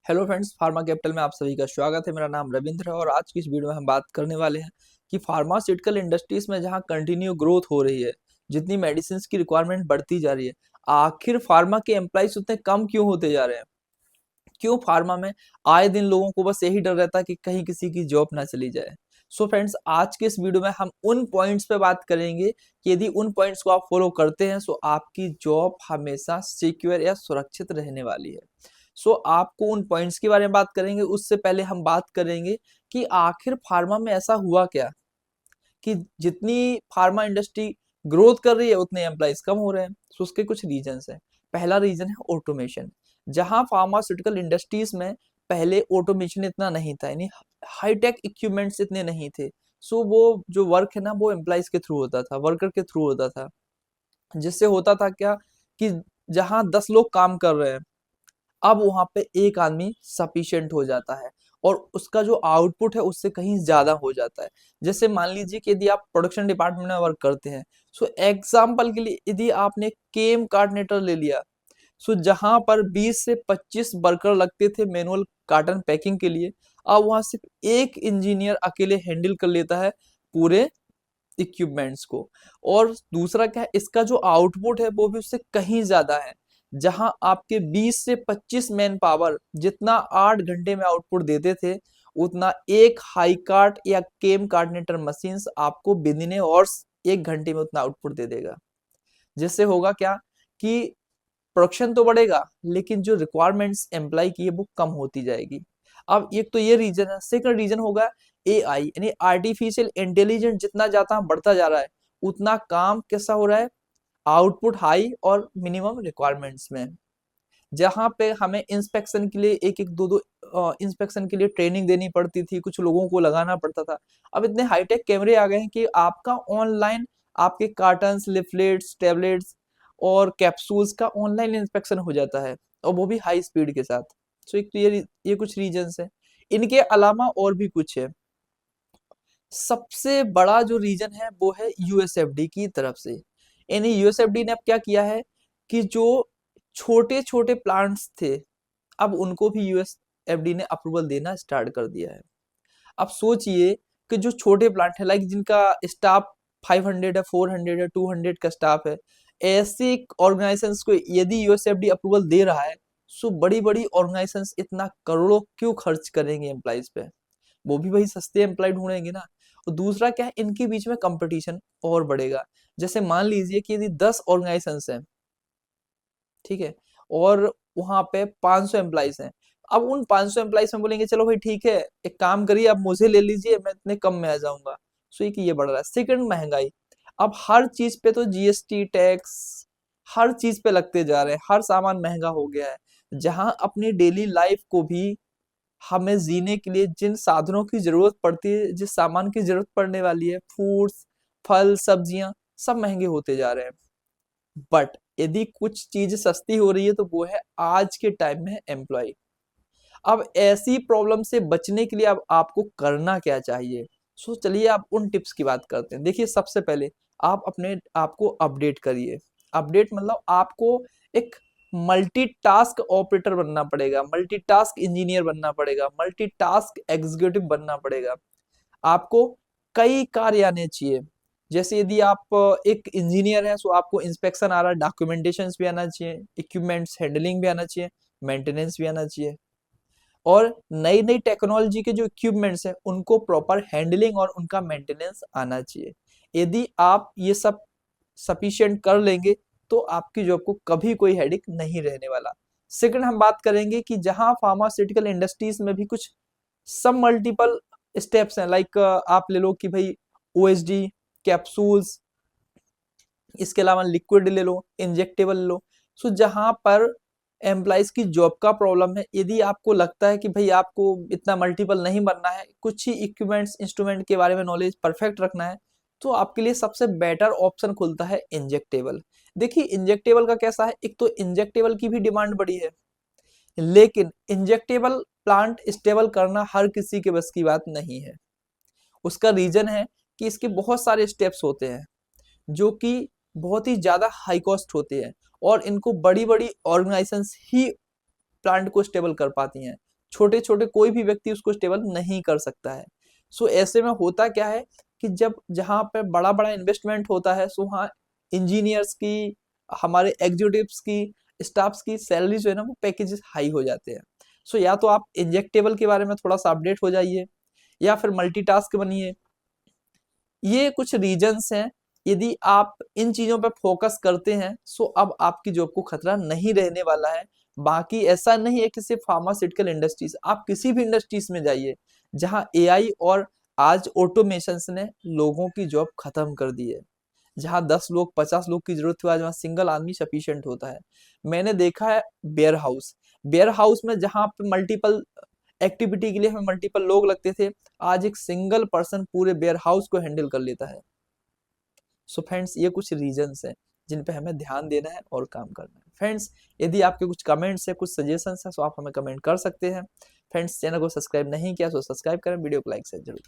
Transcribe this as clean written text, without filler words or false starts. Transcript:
Hello friends, pharma capital में आप सभी का स्वागत है। मेरा नाम रविंद्र है और आज की इस वीडियो में हम बात करने वाले हैं कि फार्मास्यूटिकल इंडस्ट्रीज में जहां कंटिन्यू ग्रोथ हो रही है, जितनी मेडिसिन की रिक्वायरमेंट बढ़ती जा रही है, आखिर फार्मा के एम्प्लॉइज उतने कम क्यों होते जा रहे हैं। क्यों फार्मा में आए दिन लोगों को बस यही डर रहता है कि कहीं किसी की जॉब ना चली जाए। सो फ्रेंड्स, आज के इस वीडियो में हम उन पॉइंट्स पे बात करेंगे कि यदि उन पॉइंट्स को आप फॉलो करते हैं तो आपकी जॉब हमेशा सिक्योर या सुरक्षित रहने वाली है। सो आपको उन पॉइंट्स के बारे में बात करेंगे। उससे पहले हम बात करेंगे कि आखिर फार्मा में ऐसा हुआ क्या कि जितनी फार्मा इंडस्ट्री ग्रोथ कर रही है उतने एम्प्लॉइज कम हो रहे हैं। तो उसके कुछ रीजंस हैं। पहला रीजन है ऑटोमेशन। जहां फार्मास्यूटिकल इंडस्ट्रीज में पहले ऑटोमेशन इतना नहीं था, यानी हाईटेक इक्विपमेंट्स इतने नहीं थे। सो वो जो वर्क है ना, वो एम्प्लॉइज के थ्रू होता था, वर्कर के थ्रू होता था। जिससे होता था क्या कि जहां 10 लोग काम कर रहे हैं, अब वहां पे एक आदमी सफिशिएंट हो जाता है और उसका जो आउटपुट है उससे कहीं ज्यादा हो जाता है। जैसे मान लीजिए कि यदि आप प्रोडक्शन डिपार्टमेंट में वर्क करते हैं, सो एग्जाम्पल के लिए यदि आपने केम कार्डिनेटर ले लिया, सो जहां पर 20 से 25 वर्कर लगते थे मैनुअल कार्टन पैकिंग के लिए, अब वहां सिर्फ एक इंजीनियर अकेले हैंडल कर लेता है पूरे इक्विपमेंट्स को। और दूसरा क्या है, इसका जो आउटपुट है वो भी उससे कहीं ज्यादा है। जहां आपके 20 से 25 मैन पावर जितना 8 घंटे में आउटपुट देते थे, उतना एक हाई कार्ट या केम कार्डिनेटर मशीन आपको विद इन आवर्स 1 घंटे में उतना आउटपुट दे देगा। जिससे होगा क्या कि प्रोडक्शन तो बढ़ेगा लेकिन जो रिक्वायरमेंट्स एम्प्लॉय की है वो कम होती जाएगी। अब एक तो ये रीजन है। सेकंड रीजन होगा एआई, यानी आर्टिफिशियल इंटेलिजेंस जितना ज्यादा बढ़ता जा रहा है उतना काम कैसा हो रहा है, आउटपुट हाई और मिनिमम रिक्वायरमेंट्स में। जहां पे हमें इंस्पेक्शन के लिए एक एक दो दो इंस्पेक्शन के लिए ट्रेनिंग देनी पड़ती थी, कुछ लोगों को लगाना पड़ता था। अब इतने हाईटेक कैमरे आ गए हैं कि आपका ऑनलाइन आपके कार्टन्स, लिफलेट्स, टेबलेट्स और कैप्सूल्स का ऑनलाइन इंस्पेक्शन हो जाता है, और वो भी हाई स्पीड के साथ। सो एक तो ये कुछ रीजंस है। इनके अलावा और भी कुछ है। सबसे बड़ा जो रीजन है वो है यूएसएफडी की तरफ से। यानी यूएसएफडी ने अब क्या किया है कि जो छोटे छोटे प्लांट्स थे, अब उनको भी यूएसएफडी ने अप्रूवल देना स्टार्ट कर दिया है। अब सोचिए कि जो छोटे प्लांट है, लाइक जिनका स्टाफ 500 है, 400 है, 200 का स्टाफ है, ऐसी ऑर्गेनाइजेशंस को यदि यूएसएफडी अप्रूवल दे रहा है, सो बड़ी बड़ी ऑर्गेनाइजेशंस इतना करोड़ों क्यों खर्च करेंगे एम्प्लॉइज पे। वो भी वही सस्ते एम्प्लॉय ढूंढेंगे ना। और दूसरा क्या है, इनके बीच में कंपटीशन और बढ़ेगा। जैसे मान लीजिए कि यदि 10 ऑर्गेनाइजेशंस हैं, ठीक है, और वहां पे 500 एम्प्लॉइज हैं। अब उन 500 एम्प्लॉइज में बोलेंगे चलो भाई ठीक है, एक काम करिए आप मुझे ले लीजिए, मैं इतने कम में आ जाऊंगा। सो ये बढ़ रहा है। सेकंड, महंगाई। अब हर चीज पे तो जीएसटी टैक्स हर चीज पे लगते जा रहे हैं, हर सामान महंगा हो गया है। जहां अपनी डेली लाइफ को भी हमें जीने के लिए जिन साधनों की जरूरत पड़ती है, जिस सामान की जरूरत पड़ने वाली है, फ्रूट्स, फल, सब्जियां, सब महंगे होते जा रहे हैं। बट यदि कुछ चीज सस्ती हो रही है तो वो है आज के टाइम में एम्प्लॉय। अब ऐसी प्रॉब्लम से बचने के लिए अब आपको करना क्या चाहिए। सो चलिए आप उन टिप्स की बात करते हैं। देखिए, सबसे पहले आप अपने आप को अपडेट करिए। अपडेट मतलब आपको एक मल्टीटास्क ऑपरेटर बनना पड़ेगा, मल्टीटास्क इंजीनियर बनना पड़ेगा, मल्टीटास्क एग्जीक्यूटिव बनना पड़ेगा। आपको कई कार्य आने चाहिए। जैसे यदि आप एक इंजीनियर है, सो आपको इंस्पेक्शन आ रहा है, डॉक्यूमेंटेशन भी आना चाहिए, इक्विपमेंट्स हैंडलिंग भी आना चाहिए, मेंटेनेंस भी आना चाहिए, और नई नई टेक्नोलॉजी के जो इक्विपमेंट्स हैं उनको प्रॉपर हैंडलिंग और उनका मेंटेनेंस आना चाहिए। यदि आप ये सब सफिशिएंट कर लेंगे तो आपकी जॉब को कभी कोई हेडिक नहीं रहने वाला। सेकंड, हम बात करेंगे कि जहां फार्मास्यूटिकल इंडस्ट्रीज में भी कुछ सब मल्टीपल स्टेप्स हैं, लाइक आप ले लो कि भाई ओएसडी, कैप्सूल्स, इसके अलावा लिक्विड ले लो, इंजेक्टेबल ले लो। सो जहां पर एम्प्लॉइज की जॉब का प्रॉब्लम है, यदि आपको लगता है कि भाई आपको इतना मल्टीपल नहीं बनना है, कुछ ही इक्विपमेंट्स इंस्ट्रूमेंट के बारे में नॉलेज परफेक्ट रखना है, तो आपके लिए सबसे बेटर ऑप्शन खुलता है इंजेक्टेबल। देखिए इंजेक्टेबल का कैसा है, एक तो इंजेक्टेबल की भी डिमांड बड़ी है, लेकिन इंजेक्टेबल प्लांट स्टेबल करना हर किसी के बस की बात नहीं है। उसका रीजन है कि इसके बहुत सारे स्टेप्स होते हैं जो कि बहुत ही ज्यादा हाई कॉस्ट होती है, और इनको बड़ी बड़ी ऑर्गेनाइजेशंस ही प्लांट को स्टेबल कर पाती हैं। छोटे छोटे कोई भी व्यक्ति उसको स्टेबल नहीं कर सकता है। सो ऐसे में होता क्या है कि जब जहाँ पे बड़ा बड़ा इन्वेस्टमेंट होता है, सो वहाँ इंजीनियर्स की, हमारे एग्जीक्यूटिव्स की, स्टाफ्स की सैलरी जो है ना वो पैकेजेस हाई हो जाते हैं। सो या तो आप इंजेक्टेबल के बारे में थोड़ा सा अपडेट हो जाइए, या फिर मल्टीटास्क बनिए। ये कुछ रीजंस हैं। यदि आप इन चीजों पर फोकस करते हैं, सो अब आपकी जॉब को खतरा नहीं रहने वाला है। बाकी ऐसा नहीं है कि सिर्फ फार्मास्यूटिकल इंडस्ट्रीज, आप किसी भी इंडस्ट्रीज में जाइए जहां एआई और आज ऑटोमेशन ने लोगों की जॉब खत्म कर दी है। जहां 10 लोग 50 लोग की जरूरत हुआ, जहां सिंगल आदमी सफिशिएंट होता है। मैंने देखा है वेयर हाउस में जहां पे मल्टीपल एक्टिविटी के लिए हमें मल्टीपल लोग लगते थे, आज एक सिंगल पर्सन पूरे वेयर हाउस को हैंडल कर लेता है। सो फ्रेंड्स, ये कुछ रीजंस हैं जिन पे हमें ध्यान देना है और काम करना है। फ्रेंड्स, यदि आपके कुछ कमेंट्स है, कुछ सजेशंस है, तो आप हमें कमेंट कर सकते हैं। फ्रेंड्स, चैनल को सब्सक्राइब नहीं किया तो सब्सक्राइब करें, वीडियो को लाइक से जरूर